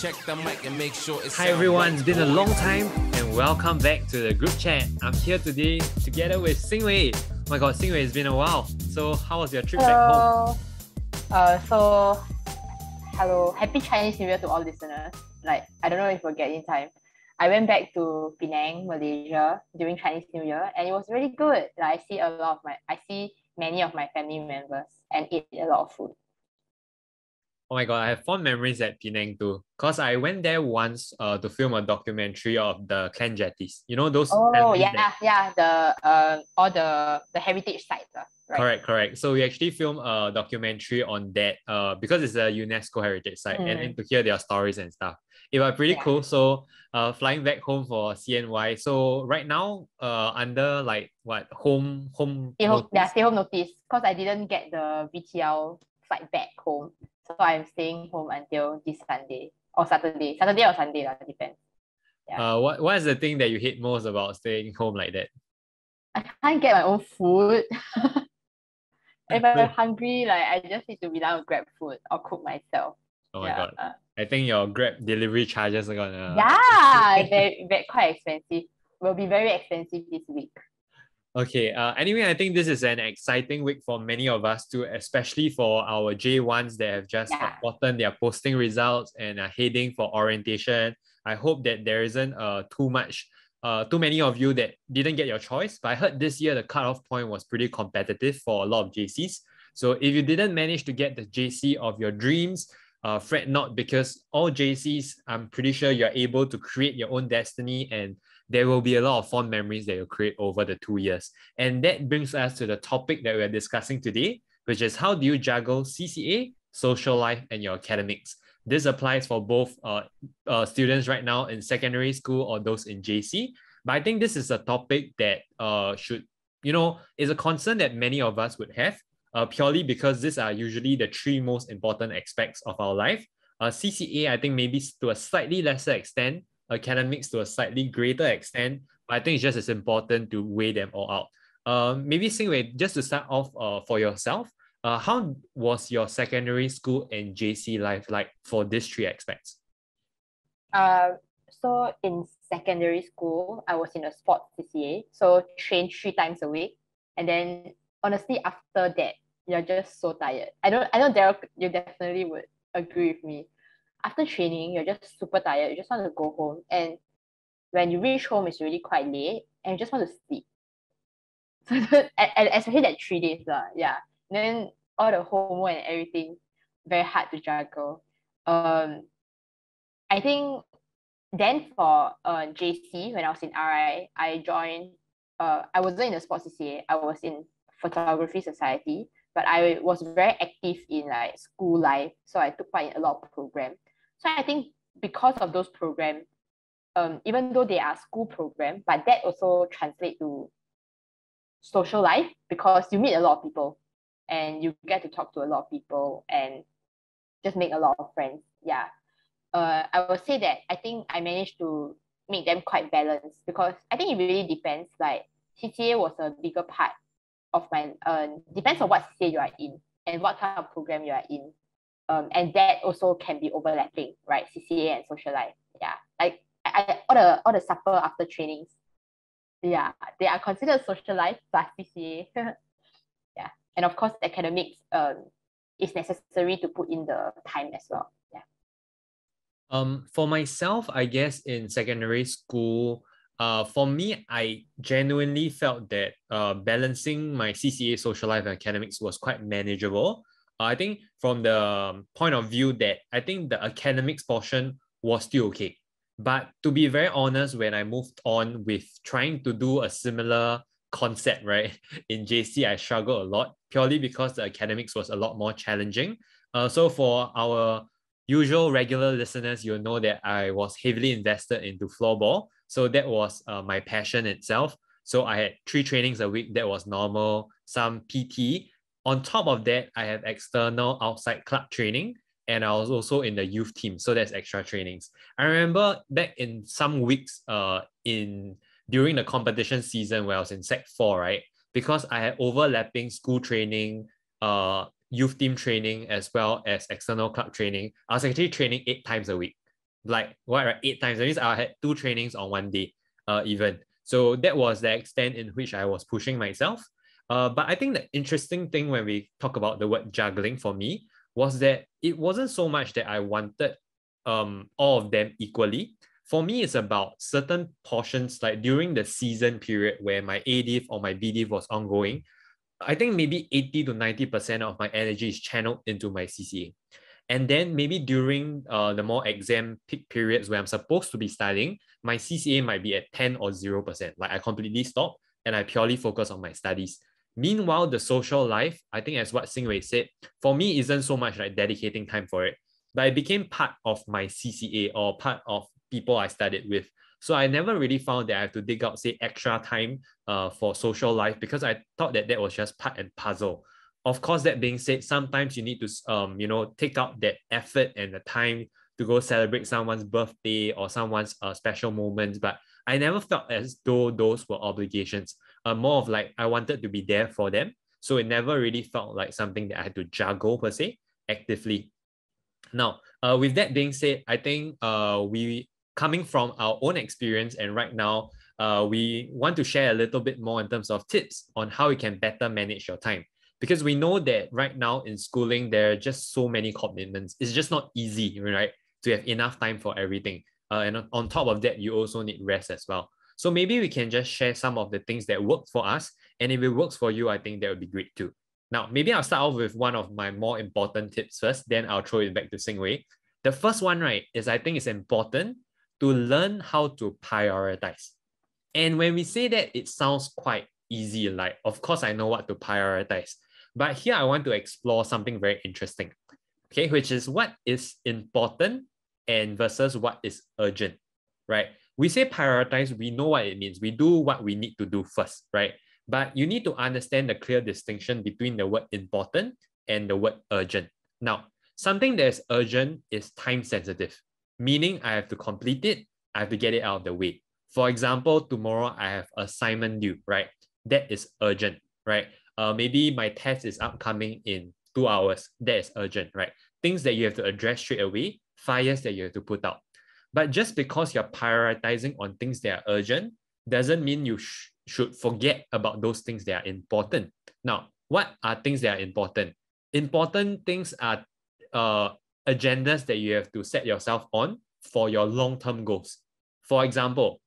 Check the mic and make sure it's Hi everyone, it's been a long time and welcome back to the group chat. I'm here today together with Xin Wei. Oh my god, Xin Wei, it's been a while. So how was your trip back home? Hello, happy Chinese New Year to all listeners. I don't know if we'll get in time. I went back to Penang, Malaysia during Chinese New Year and it was really good. I see many of my family members and ate a lot of food. Oh my god, I have fond memories at Penang too. Because I went there once to film a documentary of the clan jetties. You know those Oh families all the heritage sites, right? Correct. So we actually filmed a documentary on that because it's a UNESCO heritage site and then to hear their stories and stuff. It was pretty cool. So flying back home for CNY. So right now under home stay home notice because I didn't get the VTL flight back home. So I'm staying home until this Sunday or Saturday or Sunday, depends. Yeah. What is the thing that you hate most about staying home like that? I can't get my own food. If I'm hungry, I just need to rely on Grab food or cook myself. Oh my god. I think your Grab delivery charges are gonna... Yeah, they're quite expensive. Will be very expensive this week. Okay, anyway, I think this is an exciting week for many of us too, especially for our J1s that have just gotten their posting results and are heading for orientation. I hope that there isn't too many of you that didn't get your choice, but I heard this year the cutoff point was pretty competitive for a lot of JCs. So if you didn't manage to get the JC of your dreams, fret not, because all JCs, I'm pretty sure you're able to create your own destiny and there will be a lot of fond memories that you'll create over the 2 years. And that brings us to the topic that we're discussing today, which is how do you juggle CCA, social life, and your academics? This applies for both students right now in secondary school or those in JC. But I think this is a topic that is a concern that many of us would have, purely because these are usually the three most important aspects of our life. CCA, I think maybe to a slightly lesser extent, academics to a slightly greater extent, but I think it's just as important to weigh them all out. Maybe Xin Wei, just to start off for yourself, how was your secondary school and JC life like for these three aspects? So in secondary school, I was in a sports CCA, so trained 3 times a week. And then honestly, after that, you're just so tired. I know Darrell, you definitely would agree with me. After training, you're just super tired. You just want to go home. And when you reach home, it's really quite late and you just want to sleep. And especially that 3 days. And then all the homework and everything, very hard to juggle. I think then for JC, when I was in RI, I joined, I wasn't in the sports CCA, I was in photography society, but I was very active in school life. So I took part in a lot of programs. So I think because of those programs, even though they are school programs, but that also translates to social life because you meet a lot of people and you get to talk to a lot of people and just make a lot of friends. I would say that I think I managed to make them quite balanced because I think it really depends. CCA was a bigger part of my, depends on what CCA you are in and what kind of program you are in. And that also can be overlapping, right? CCA and social life. All the supper after trainings, they are considered social life plus CCA. And of course, academics is necessary to put in the time as well. For myself, I guess in secondary school, for me, I genuinely felt that balancing my CCA, social life, and academics was quite manageable. I think from the point of view that I think the academics portion was still okay. But to be very honest, when I moved on with trying to do a similar concept, right, in JC, I struggled a lot purely because the academics was a lot more challenging. So for our usual regular listeners, you'll know that I was heavily invested into floorball. So that was my passion itself. So I had 3 trainings a week. That was normal, some PT. On top of that, I have external outside club training, and I was also in the youth team. So that's extra trainings. I remember back in some weeks during the competition season where I was in Sec 4, right? Because I had overlapping school training, youth team training, as well as external club training, I was actually training 8 times a week. like what, right? 8 times. That means I had 2 trainings on one day, even. So that was the extent in which I was pushing myself. But I think the interesting thing when we talk about the word juggling for me was that it wasn't so much that I wanted all of them equally. For me, it's about certain portions, like during the season period where my A div or my B div was ongoing. I think maybe 80 to 90% of my energy is channeled into my CCA. And then maybe during the more exam peak periods where I'm supposed to be studying, my CCA might be at 10 or 0%. Like I completely stop and I purely focus on my studies. Meanwhile, the social life, I think as what Xin Wei said, for me isn't so much like dedicating time for it, but it became part of my CCA or part of people I studied with. So I never really found that I have to dig out, say, extra time for social life because I thought that that was just part and puzzle. Of course, that being said, sometimes you need to, take out that effort and the time to go celebrate someone's birthday or someone's special moments. But I never felt as though those were obligations. More of like I wanted to be there for them. So it never really felt like something that I had to juggle per se actively. Now, with that being said, I think we coming from our own experience and right now, we want to share a little bit more in terms of tips on how you can better manage your time. Because we know that right now in schooling, there are just so many commitments. It's just not easy, right, to have enough time for everything. And on top of that, you also need rest as well. So maybe we can just share some of the things that work for us. And if it works for you, I think that would be great too. Now, maybe I'll start off with one of my more important tips first, then I'll throw it back to Xin Wei. The first one, right, is I think it's important to learn how to prioritize. And when we say that, it sounds quite easy. Like, of course, I know what to prioritize. But here I want to explore something very interesting, okay, which is what is important and versus what is urgent, right? We say prioritize, we know what it means. We do what we need to do first, right? But you need to understand the clear distinction between the word important and the word urgent. Now, something that is urgent is time sensitive, meaning I have to complete it, I have to get it out of the way. For example, tomorrow I have assignment due, right? That is urgent, right? Maybe my test is upcoming in 2 hours. That is urgent, right? Things that you have to address straight away, fires that you have to put out. But just because you're prioritizing on things that are urgent doesn't mean you should forget about those things that are important. Now, what are things that are important? Important things are agendas that you have to set yourself on for your long-term goals. For example,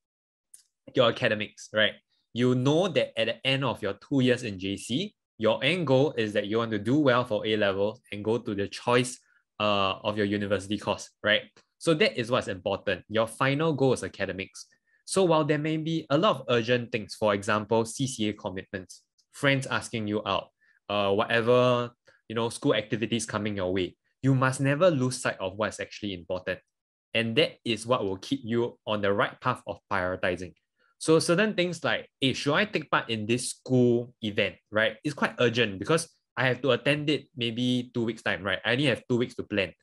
your academics, right? You know that at the end of your 2 years in JC, your end goal is that you want to do well for A levels and go to the choice of your university course, right? So that is what's important. Your final goal is academics. So while there may be a lot of urgent things, for example, CCA commitments, friends asking you out, whatever, school activities coming your way, you must never lose sight of what's actually important. And that is what will keep you on the right path of prioritizing. So certain things like, hey, should I take part in this school event, right? It's quite urgent because I have to attend it maybe 2 weeks time, right? I only have 2 weeks to plan.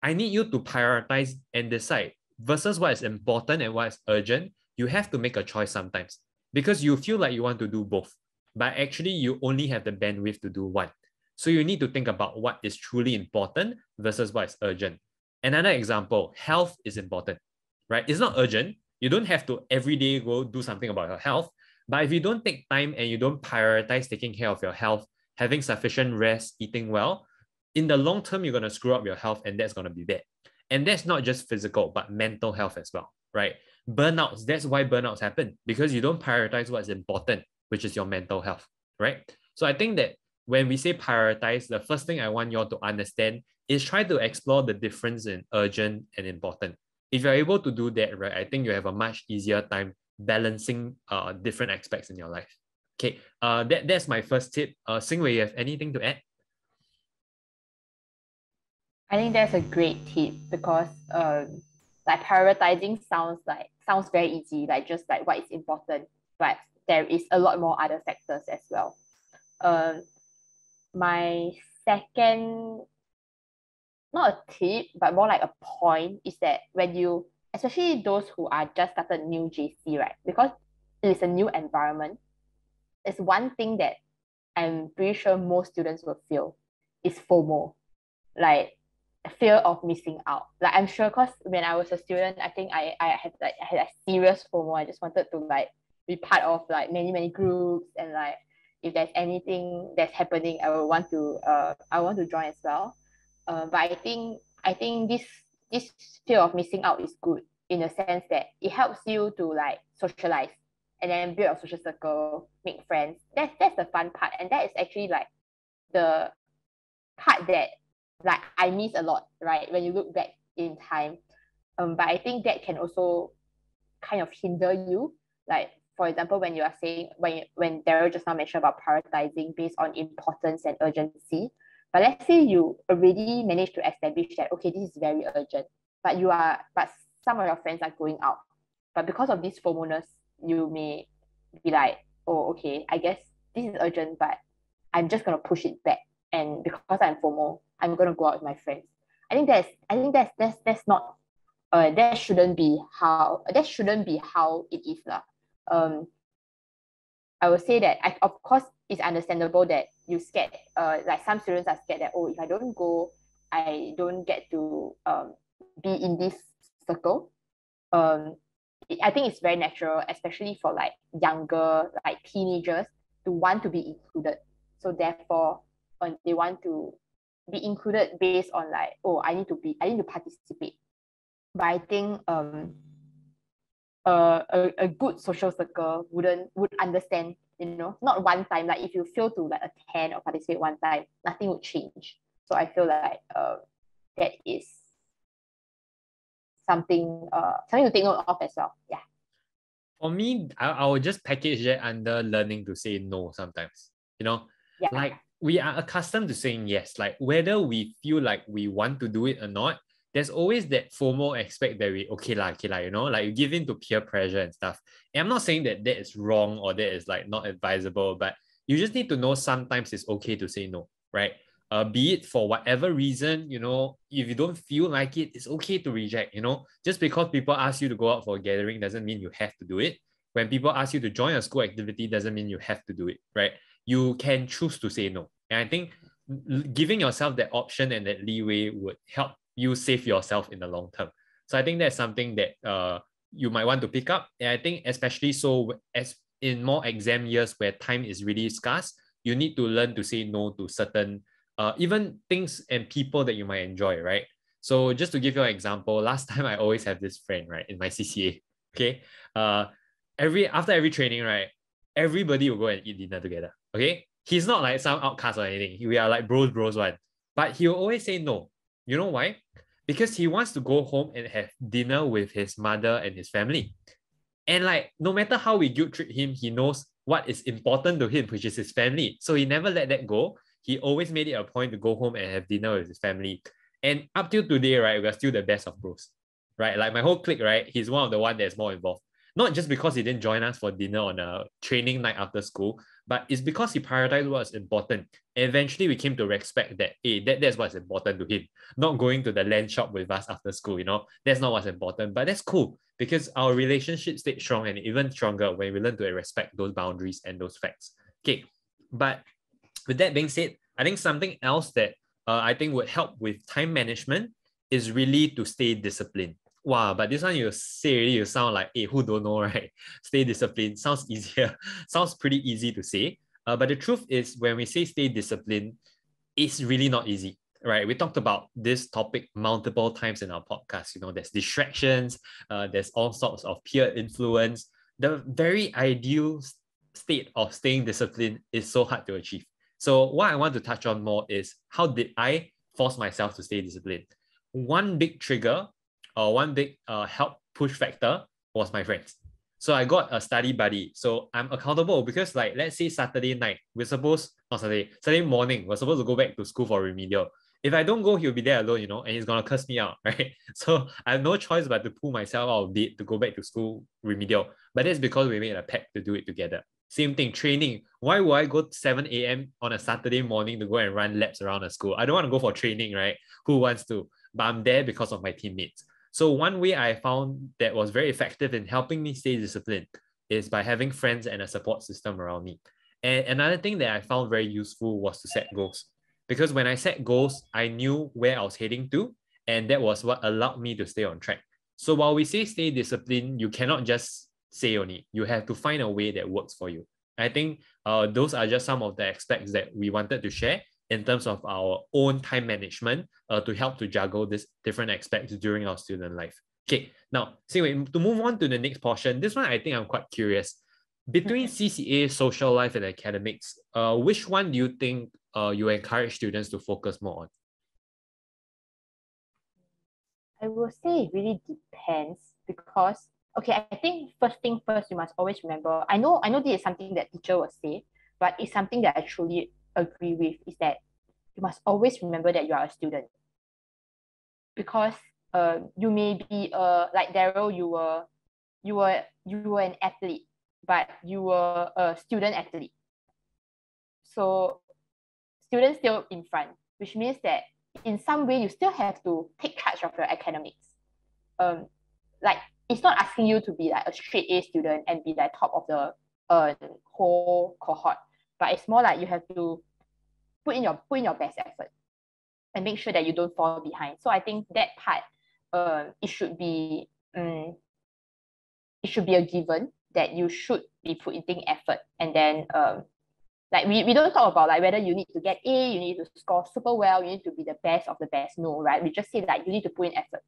I need you to prioritize and decide versus what is important and what is urgent. You have to make a choice sometimes because you feel like you want to do both, but actually you only have the bandwidth to do one. So you need to think about what is truly important versus what is urgent. Another example, health is important, right? It's not urgent. You don't have to every day go do something about your health. But if you don't take time and you don't prioritize taking care of your health, having sufficient rest, eating well, in the long term, you're going to screw up your health and that's going to be bad. And that's not just physical, but mental health as well, right? Burnouts, that's why burnouts happen because you don't prioritize what's important, which is your mental health, right? So I think that when we say prioritize, the first thing I want you all to understand is try to explore the difference in urgent and important. If you're able to do that, right, I think you have a much easier time balancing different aspects in your life. Okay, that's my first tip. Xin Wei, you have anything to add? I think that's a great tip because like prioritizing sounds very easy, like just like what is important, but there is a lot more other factors as well. My second, not a tip, but more like a point is that when you, especially those who are just started new JC, right? Because it is a new environment, it's one thing that I'm pretty sure most students will feel is FOMO. Like fear of missing out. Like I'm sure because when I was a student, I think I had a serious FOMO. I just wanted to like be part of like many groups, and like if there's anything that's happening, I want to join as well. But I think this fear of missing out is good in the sense that it helps you to like socialize and then build a social circle, make friends. That's the fun part, and that is actually like the part that like I miss a lot, right? When you look back in time. But I think that can also kind of hinder you. Like for example, when you are saying when Darrell just now mentioned about prioritizing based on importance and urgency. But let's say you already managed to establish that okay, this is very urgent, but some of your friends are going out. But because of this FOMOness, you may be like, oh, okay, I guess this is urgent, but I'm just gonna push it back. And because I'm FOMO, I'm gonna go out with my friends. I think that's not that shouldn't be how it is lah. Um, I would say that of course it's understandable that you scared. Like some students are scared that oh, if I don't go, I don't get to be in this circle. Um, I think it's very natural, especially for like younger like teenagers to want to be included. So therefore, they want to be included based on like oh I need to participate. But I think a good social circle would understand, not one time. Like if you fail to like attend or participate one time, nothing would change. So I feel like that is something to take note of as well. Yeah. For me, I would just package that under learning to say no sometimes. Yeah. Like we are accustomed to saying yes. Like whether we feel like we want to do it or not, there's always that FOMO aspect that okay lah, like you give in to peer pressure and stuff. And I'm not saying that that is wrong or that is like not advisable, but you just need to know sometimes it's okay to say no, right? Be it for whatever reason, if you don't feel like it, it's okay to reject, just because people ask you to go out for a gathering doesn't mean you have to do it. When people ask you to join a school activity doesn't mean you have to do it, right? You can choose to say no. And I think giving yourself that option and that leeway would help you save yourself in the long term. So I think that's something that you might want to pick up. And I think especially so as in more exam years where time is really scarce, you need to learn to say no to certain even things and people that you might enjoy, right? So just to give you an example, last time I always have this friend, right, in my CCA. Okay. After every training, right, everybody will go and eat dinner together. Okay. He's not like some outcast or anything. We are like bros one. But he'll always say no. You know why? Because he wants to go home and have dinner with his mother and his family. And like, no matter how we guilt trip him, he knows what is important to him, which is his family. So he never let that go. He always made it a point to go home and have dinner with his family. And up till today, right, we're still the best of bros, right? Like my whole clique, right, he's one of the one that's more involved. Not just because he didn't join us for dinner on a training night after school, but it's because he prioritized what's important. And eventually we came to respect that, hey, that's what's important to him. Not going to the land shop with us after school, that's not what's important. But that's cool because our relationship stayed strong and even stronger when we learn to respect those boundaries and those facts. Okay, but with that being said, I think something else that I think would help with time management is really to stay disciplined. Wow, but this one you say already, you sound like, hey, who don't know, right? Stay disciplined sounds easier, sounds pretty easy to say. But the truth is, when we say stay disciplined, it's really not easy, right? We talked about this topic multiple times in our podcast. There's distractions, there's all sorts of peer influence. The very ideal state of staying disciplined is so hard to achieve. So what I want to touch on more is how did I force myself to stay disciplined? One big trigger or one big help push factor was my friends. So I got a study buddy. So I'm accountable because like, let's say Saturday night, Saturday morning, we're supposed to go back to school for remedial. If I don't go, he'll be there alone, and he's going to curse me out, right? So I have no choice but to pull myself out of bed to go back to school remedial. But that's because we made a pact to do it together. Same thing, training. Why would I go 7 a.m. on a Saturday morning to go and run laps around the school? I don't want to go for training, right? Who wants to? But I'm there because of my teammates. So one way I found that was very effective in helping me stay disciplined is by having friends and a support system around me. And another thing that I found very useful was to set goals. Because when I set goals, I knew where I was heading to, and that was what allowed me to stay on track. So while we say stay disciplined, you cannot just say on it. You have to find a way that works for you. I think those are just some of the aspects that we wanted to share in terms of our own time management to help to juggle these different aspects during our student life. Okay, now, to move on to the next portion, this one I think I'm quite curious. Between CCA, social life, and academics, which one do you think you encourage students to focus more on? I will say it really depends because okay, I think first thing first, you must always remember. I know this is something that teacher will say, but it's something that I truly agree with, is that you must always remember that you are a student. Because you may be like Darrell, you were an athlete, but you were a student athlete. So students still in front, which means that in some way you still have to take charge of your academics. Like it's not asking you to be like a straight A student and be like top of the whole cohort, but it's more like you have to put in your best effort and make sure that you don't fall behind. So I think that part, it should be a given that you should be putting effort. And then like we don't talk about like whether you need to get A, you need to score super well, you need to be the best of the best. No, right? We just say that you need to put in effort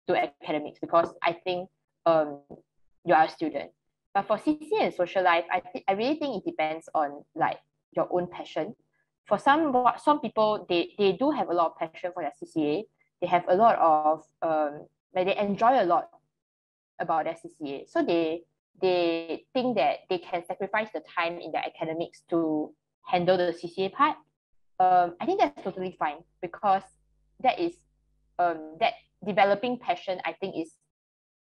to academics, because I think you are a student. But for CCA and social life, I really think it depends on like your own passion. For some people, they do have a lot of passion for their CCA. They have a lot of like they enjoy a lot about their CCA. So they think that they can sacrifice the time in their academics to handle the CCA part. I think that's totally fine, because that is that developing passion, I think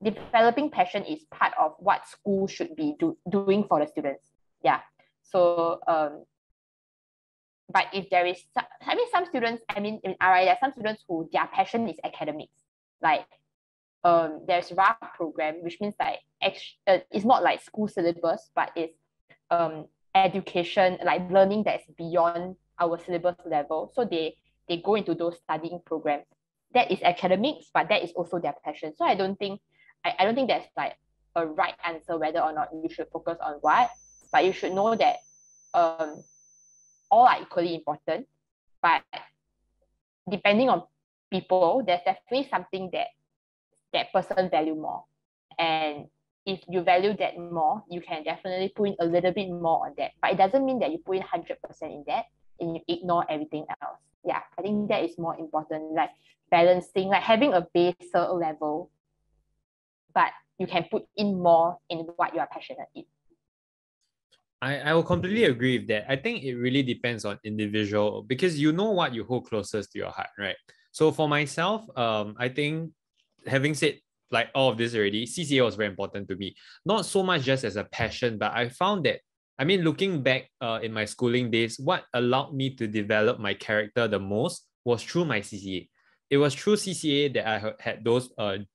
developing passion is part of what school should be doing for the students. Yeah. So but if there is some students, in RI, there are some students who their passion is academics. Like there's RAF program, which means like it's not like school syllabus, but it's education, like learning that's beyond our syllabus level. So they go into those studying programs. That is academics, but that is also their passion. So I don't think that's like a right answer whether or not you should focus on what, but you should know that all are equally important. But depending on people, there's definitely something that person value more. And if you value that more, you can definitely put in a little bit more on that. But it doesn't mean that you put in 100% in that and you ignore everything else. Yeah, I think that is more important, like balancing, like having a basal level, but you can put in more in what you are passionate in. I will completely agree with that. I think it really depends on individual, because you know what you hold closest to your heart, right? So for myself, I think having said like all of this already, CCA was very important to me. Not so much just as a passion, but I found that, looking back in my schooling days, what allowed me to develop my character the most was through my CCA. It was through CCA that I had those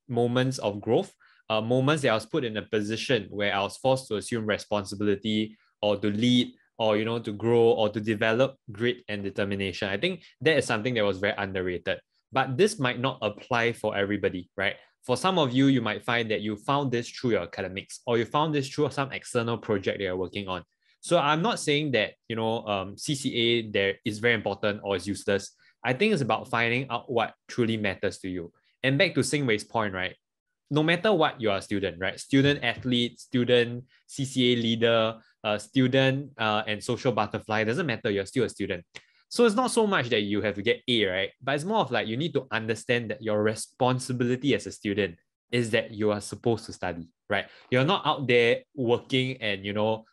moments of growth, moments that I was put in a position where I was forced to assume responsibility, or to lead, or to grow, or to develop grit and determination. I think that is something that was very underrated. But this might not apply for everybody, right? For some of you, you might find that you found this through your academics, or you found this through some external project that you're working on. So I'm not saying that CCA there is very important or is useless. I think it's about finding out what truly matters to you. And back to Xin Wei's point, right? No matter what you are a student, right? Student athlete, student CCA leader, student and social butterfly, doesn't matter, you're still a student. So it's not so much that you have to get A, right? But it's more of like you need to understand that your responsibility as a student is that you are supposed to study, right? You're not out there working and,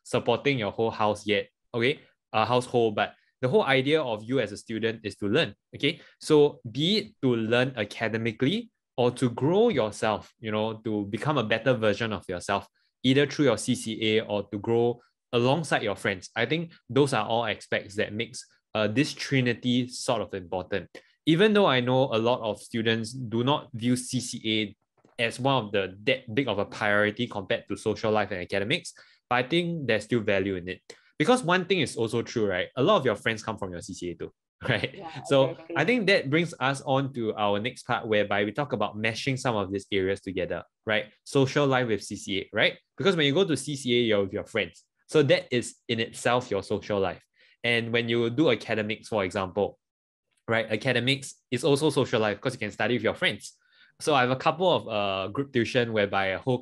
supporting your whole house yet, okay? Household, but the whole idea of you as a student is to learn, okay? So be it to learn academically or to grow yourself, to become a better version of yourself, either through your CCA or to grow alongside your friends. I think those are all aspects that makes this trinity sort of important. Even though I know a lot of students do not view CCA as one of that big of a priority compared to social life and academics, but I think there's still value in it. Because one thing is also true, right? A lot of your friends come from your CCA too. right? Yeah, So exactly. I think that brings us on to our next part, whereby we talk about meshing some of these areas together, right? Social life with CCA, right? Because when you go to CCA, you're with your friends. So that is in itself your social life. And when you do academics, for example, right? Academics is also social life because you can study with your friends. So I have a couple of group tuition whereby the whole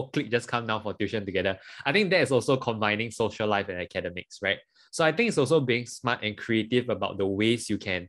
clique just come down for tuition together. I think that is also combining social life and academics, right? So I think it's also being smart and creative about the ways you can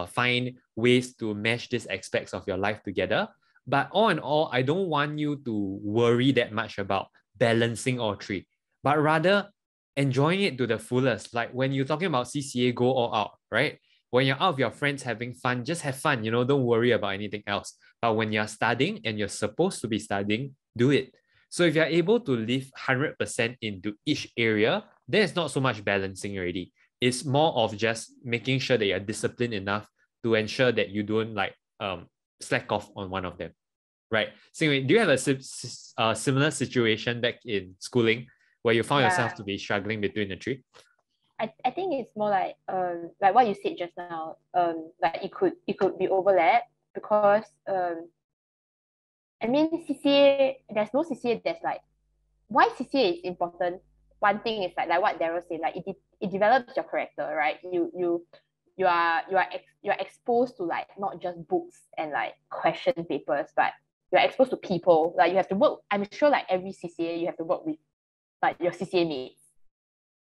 find ways to mesh these aspects of your life together. But all in all, I don't want you to worry that much about balancing all three, but rather enjoying it to the fullest. Like when you're talking about CCA, go all out, right? When you're out with your friends having fun, just have fun, don't worry about anything else. But when you're studying and you're supposed to be studying, do it. So if you're able to live 100% into each area, there's not so much balancing already. It's more of just making sure that you're disciplined enough to ensure that you don't slack off on one of them, right? So anyway, do you have a similar situation back in schooling where you found yourself to be struggling between the three? I think it's more like what you said just now. Like it could be overlap because I mean CCA, there's no CCA that's like, why CCA is important. One thing is like what Darrell said, like it develops your character, right? You're exposed to like not just books and like question papers, but you're exposed to people. Like you have to work. I'm sure like every CCA you have to work with like your CCA mates.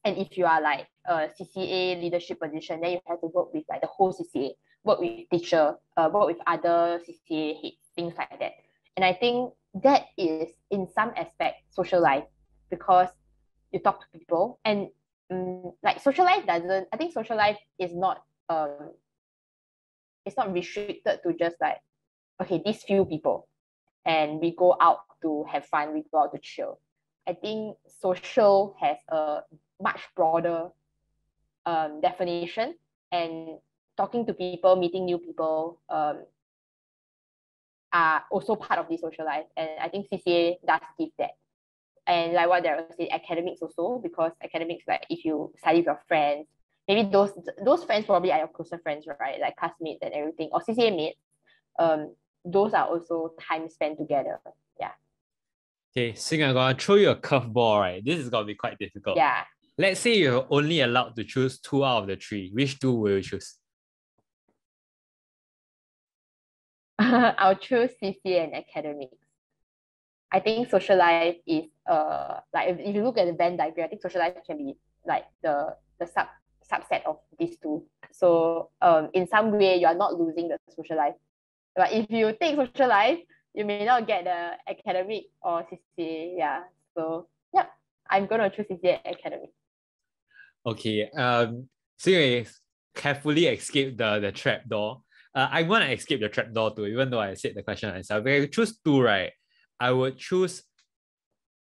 And if you are like a CCA leadership position, then you have to work with like the whole CCA, work with teacher, work with other CCA heads, things like that. And I think that is in some aspect social life because you talk to people and like social life doesn't. I think social life is not it's not restricted to just like, okay, these few people and we go out to have fun, we go out to chill. I think social has a much broader definition, and talking to people, meeting new people are also part of the social life. And I think CCA does give that. And like what Darrell said, academics also, because academics, like if you study with your friends, maybe those friends probably are your closer friends, right? Like classmates and everything, or CCA mates. Those are also time spent together. Yeah. Okay, Sing, I'm gonna throw you a curveball, right? This is gonna be quite difficult. Yeah. Let's say you're only allowed to choose two out of the three. Which two will you choose? I'll choose CCA and academics. I think social life is like if you look at the Venn diagram, I think social life can be like the subset of these two. So in some way you are not losing the social life. But if you take social life, you may not get the academic or CCA. Yeah. So yeah, I'm gonna choose CCA academic. Okay. So you carefully escape the trap door. I want to escape the trap door too, even though I said the question myself. If I choose two, right? I would choose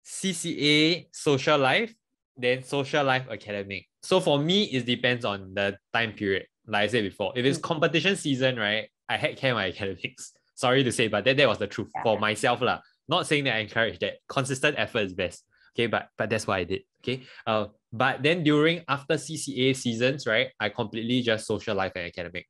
CCA social life, then social life academic. So for me, it depends on the time period. Like I said before, if it's competition season, right, I heck care my academics. Sorry to say, but that was the truth for myself lah. Not saying that I encourage that. Consistent effort is best. Okay, but that's what I did. Okay. But then after CCA seasons, right, I completely just social life and academic.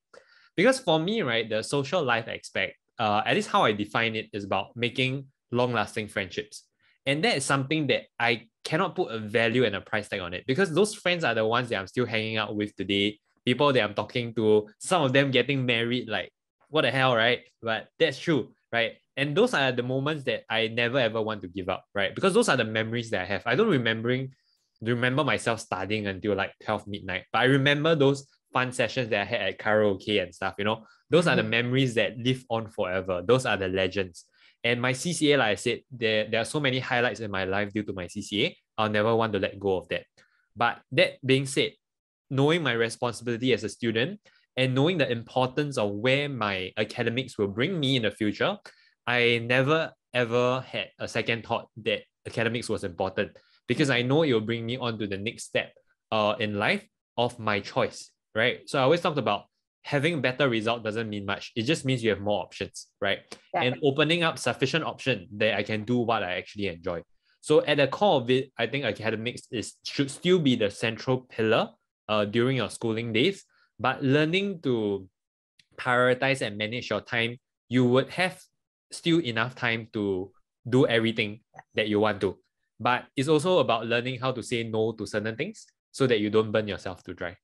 Because for me, right, the social life aspect, at least how I define it, is about making long-lasting friendships. And that is something that I cannot put a value and a price tag on it, because those friends are the ones that I'm still hanging out with today, people that I'm talking to, some of them getting married, like what the hell, right? But that's true, right? And those are the moments that I never ever want to give up, right? Because those are the memories that I have. I don't remember myself studying until like 12 midnight, but I remember those fun sessions that I had at karaoke and stuff, those are the memories that live on forever. Those are the legends. And my CCA, like I said, there are so many highlights in my life due to my CCA. I'll never want to let go of that. But that being said, knowing my responsibility as a student and knowing the importance of where my academics will bring me in the future, I never ever had a second thought that academics was important, because I know it will bring me on to the next step in life of my choice, right? So I always talked about having better result doesn't mean much. It just means you have more options, right? Yeah. And opening up sufficient option that I can do what I actually enjoy. So at the core of it, I think academics should still be the central pillar during your schooling days. but learning to prioritize and manage your time, you would have still enough time to do everything that you want to. But it's also about learning how to say no to certain things so that you don't burn yourself to dry.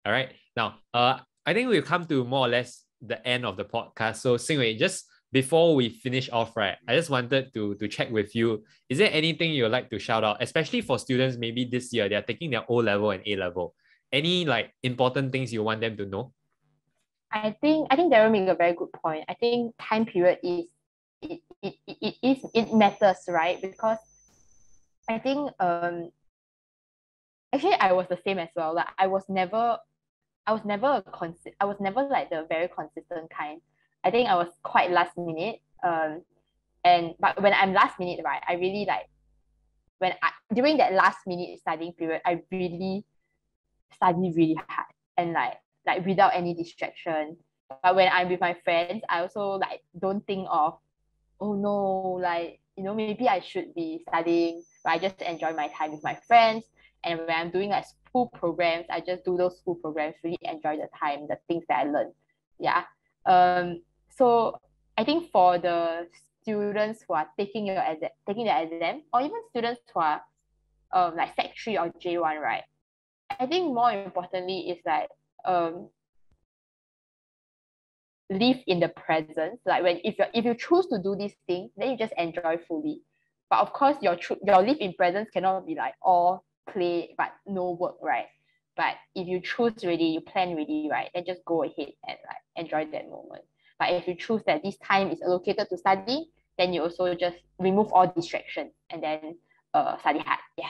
All right. Now, I think we've come to more or less the end of the podcast. So Xin Wei, just before we finish off, right, I just wanted to check with you. Is there anything you'd like to shout out, especially for students maybe this year, they're taking their O level and A level? Any like important things you want them to know? I think Darrell made a very good point. I think time period is it matters, right? Because I think actually I was the same as well. Like I was never like the very consistent kind. I think I was quite last minute. But when I'm last minute, right, I really like during that last minute studying period, I really study really hard and like without any distraction. But when I'm with my friends, I also like don't think of, oh no, like maybe I should be studying, but I just enjoy my time with my friends. And when I'm doing like school programs, I just do those school programs, really enjoy the time, the things that I learn. Yeah. So I think for the students who are taking the exam, or even students who are like Sec 3 or J1, right? I think more importantly is like live in the present. Like if you choose to do this thing, then you just enjoy fully. But of course, your live in presence cannot be like all play but no work, right? But if you choose already, you plan already, right? Then just go ahead and like enjoy that moment. But if you choose that this time is allocated to study, then you also just remove all distractions and then study hard. Yeah.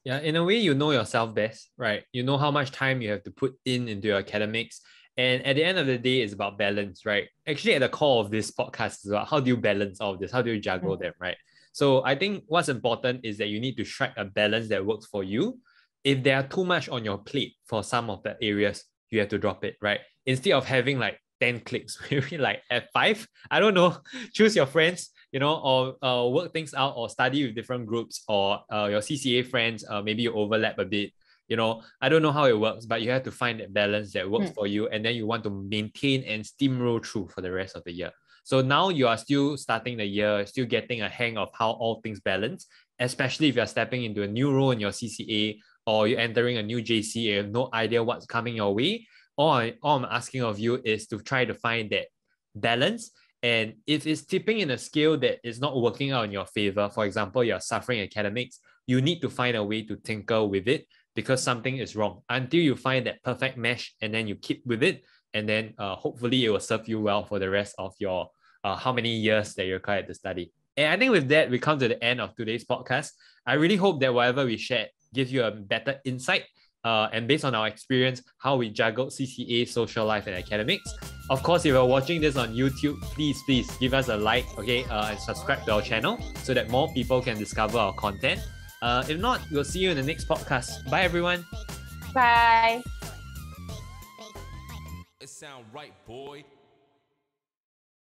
Yeah, in a way, you know yourself best, right? You know how much time you have to put into your academics. And at the end of the day, it's about balance, right? Actually, at the core of this podcast is about how do you balance all of this? How do you juggle them, right? So I think what's important is that you need to strike a balance that works for you. If there are too much on your plate for some of the areas, you have to drop it, right? Instead of having like 10 clicks, maybe like at 5, I don't know, choose your friends, or work things out or study with different groups or your CCA friends, maybe you overlap a bit. I don't know how it works, but you have to find that balance that works for you. And then you want to maintain and steamroll through for the rest of the year. So now you are still starting the year, still getting a hang of how all things balance, especially if you're stepping into a new role in your CCA or you're entering a new JC and you have no idea what's coming your way. All I'm asking of you is to try to find that balance. And if it's tipping in a scale that is not working out in your favor, for example, you're suffering academics, you need to find a way to tinker with it because something is wrong until you find that perfect mesh and then you keep with it. And then hopefully it will serve you well for the rest of your how many years that you're required to study. And I think with that, we come to the end of today's podcast. I really hope that whatever we shared gives you a better insight and based on our experience, how we juggled CCA, social life, and academics. Of course, if you're watching this on YouTube, please give us a like, okay, and subscribe to our channel so that more people can discover our content. If not, we'll see you in the next podcast. Bye, everyone. Bye. It sound right, boy.